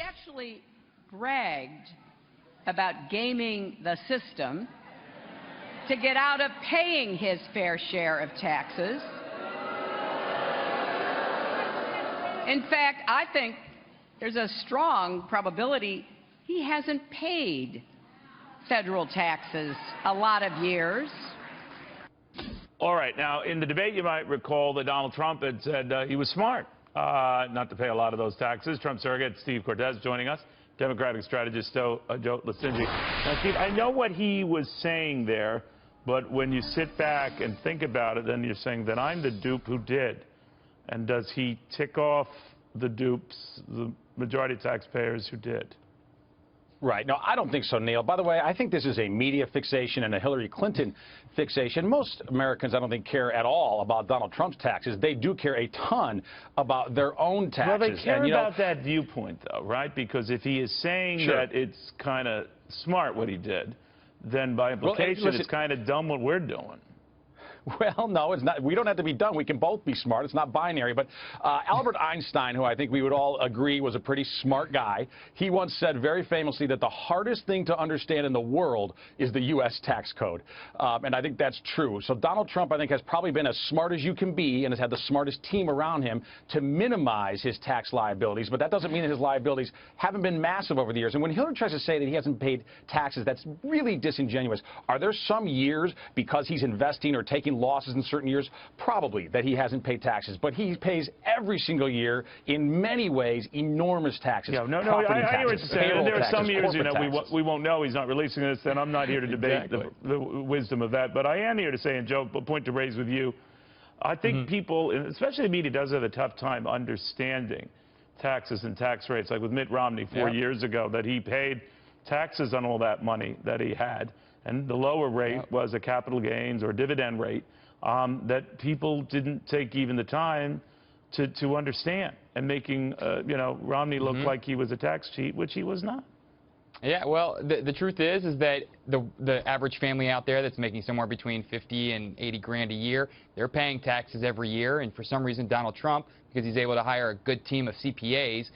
actually bragged about gaming the system to get out of paying his fair share of taxes. In fact, I think there's a strong probability he hasn't paid federal taxes a lot of years. All right. Now, in the debate, you might recall that Donald Trump had said he was smart not to pay a lot of those taxes. Trump surrogate Steve Cortes joining us, Democratic strategist Joe Lestingi. Now, Steve, I know what he was saying there, but when you sit back and think about it, then you're saying that I'm the dupe who did. And does he tick off the dupes, the majority of taxpayers who did? Right. No, I don't think so, Neil. By the way, I think this is a media fixation and a Hillary Clinton fixation. Most Americans, I don't think, care at all about Donald Trump's taxes. They do care a ton about their own taxes. Well, they care about that viewpoint, though, right? Because if he is saying that it's kind of smart what he did, then by implication, it's kind of dumb what we're doing. Well, no, it's not. We don't have to be dumb. We can both be smart. It's not binary. But Albert Einstein, who I think we would all agree was a pretty smart guy, he once said very famously that the hardest thing to understand in the world is the U.S. tax code. And I think that's true. So Donald Trump, I think, has probably been as smart as you can be and has had the smartest team around him to minimize his tax liabilities. But that doesn't mean that his liabilities haven't been massive over the years. And when Hillary tries to say that he hasn't paid taxes, that's really disingenuous. Are there some years, because he's investing or taking losses in certain years? Probably, that he hasn't paid taxes, but he pays every single year in many ways enormous taxes. Yeah, I hear what you're saying. There are some years, you know, we won't know. He's not releasing this, and I'm not here to debate the wisdom of that. But I am here to say, and Joe, a point to raise with you, I think people, especially the media, does have a tough time understanding taxes and tax rates. Like with Mitt Romney 4 years ago, that he paid taxes on all that money that he had, and the lower rate was a capital gains or dividend rate. That people didn't take even the time to understand, and making you know, Romney look like he was a tax cheat, which he was not. Yeah, well, the truth is that the average family out there that's making somewhere between 50 and 80 grand a year, they're paying taxes every year, and for some reason Donald Trump, because he's able to hire a good team of CPAs,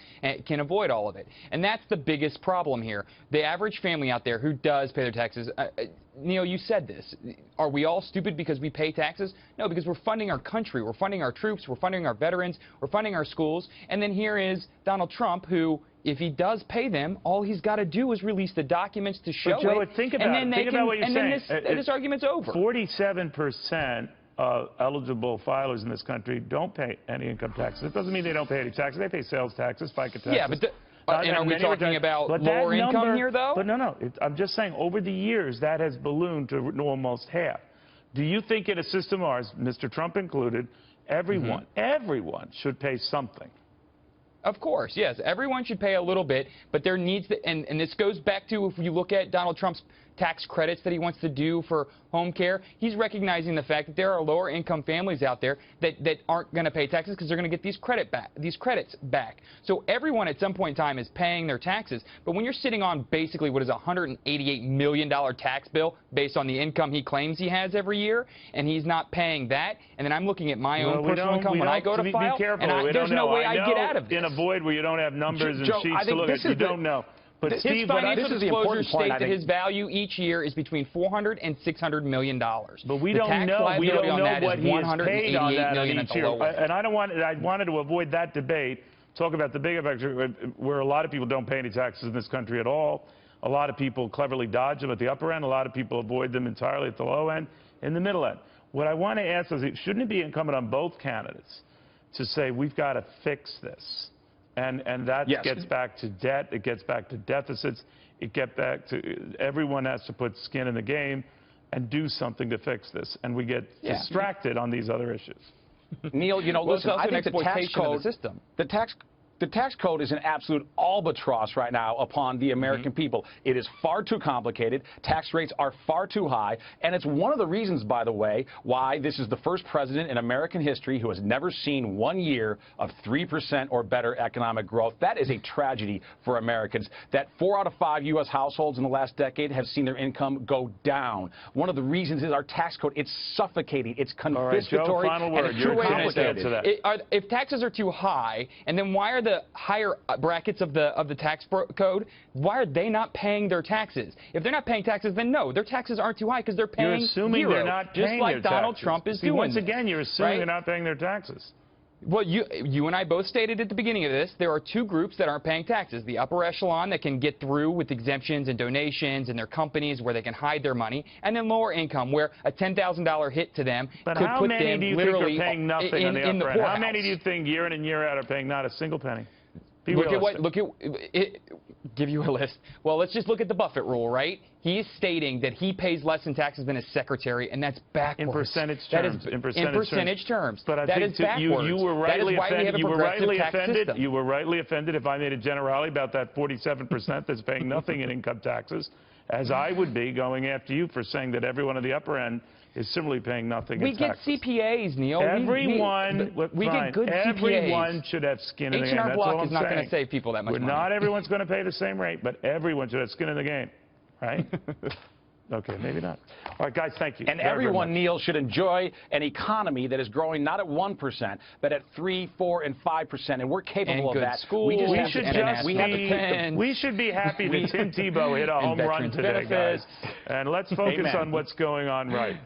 can avoid all of it. And that's the biggest problem here. The average family out there who does pay their taxes, Neil, you said this. Are we all stupid because we pay taxes? No, because we're funding our country. We're funding our troops. We're funding our veterans. We're funding our schools. And then here is Donald Trump, who, if he does pay them, all he's got to do is release the documents to show Joe, it. Think about what you're saying. Then this argument's over. 47% of eligible filers in this country don't pay any income taxes. It doesn't mean they don't pay any taxes. They pay sales taxes, FICA taxes. Yeah, but and are we talking about lower income here, though? But no. I'm just saying, over the years, that has ballooned to almost half. Do you think in a system ours, Mr. Trump included, everyone should pay something? Of course, yes. Everyone should pay a little bit, but there needs to, and this goes back to, if you look at Donald Trump's tax credits that he wants to do for home care, he's recognizing the fact that there are lower income families out there that aren't going to pay taxes because they're going to get these credits back. So everyone at some point in time is paying their taxes, but when you're sitting on basically what is a $188 million tax bill based on the income he claims he has every year, and he's not paying that, and then I'm looking at my own personal income when I go to file, and there's no way I get out of this. In a void where you don't have numbers and sheets to look at, you don't know. But Steve, financial disclosures state that his value each year is between $400 and $600 million. But we don't know. We don't know what he has paid on that each year. And I wanted to avoid that debate. Talk about the bigger picture, where a lot of people don't pay any taxes in this country at all. A lot of people cleverly dodge them at the upper end. A lot of people avoid them entirely at the low end. In the middle end, what I want to ask is, shouldn't it be incumbent on both candidates to say we've got to fix this? And that gets back to debt. It gets back to deficits. It gets back to everyone has to put skin in the game and do something to fix this. And we get distracted on these other issues. Neil, you know, listen, I think the tax code, the tax code is an absolute albatross right now upon the American people. It is far too complicated. Tax rates are far too high. And it's one of the reasons, by the way, why this is the first president in American history who has never seen 1 year of 3% or better economic growth. That is a tragedy for Americans. That 4 out of 5 U.S. households in the last decade have seen their income go down. One of the reasons is our tax code. It's suffocating. It's confiscatory. All right, Joe, final word. If taxes are too high, and then why are the higher brackets of the tax code, why are they not paying their taxes? If they're not paying taxes, then no, their taxes aren't too high because they're paying You're assuming zero, they're not paying just like their Donald taxes. Trump is See, doing. Once again, you're assuming right? they're not paying their taxes. Well, you and I both stated at the beginning of this, there are two groups that aren't paying taxes. The upper echelon that can get through with exemptions and donations and their companies where they can hide their money, and then lower income where a $10,000 hit to them but could how put many them do you literally think are paying nothing on the in the upper end? How poorhouse. many do you think year in and year out are paying not a single penny? Be Look realistic. at it. Give you a list. Well, let's just look at the Buffett rule, right? He is stating that he pays less in taxes than his secretary, and that's backwards. In percentage terms. In percentage terms. But I that think is backwards. you were rightly offended. You You were rightly offended if I made a generality about that 47% that's paying nothing in income taxes, as I would be going after you for saying that everyone at the upper end is similarly paying nothing in taxes. We get CPAs, Neil. We get good CPAs. Everyone should have skin in the game. H&R That's Block all I'm is not going saying. to save people that much money. Not everyone's going to pay the same rate, but everyone should have skin in the game, right? Okay, maybe not. All right, guys, thank you. And everyone, Neil, should enjoy an economy that is growing not at 1%, but at 3%, 4%, and 5%. And we're capable of that. Schools, we should be happy that Tim Tebow hit a home run today, guys. And let's focus on what's going on right.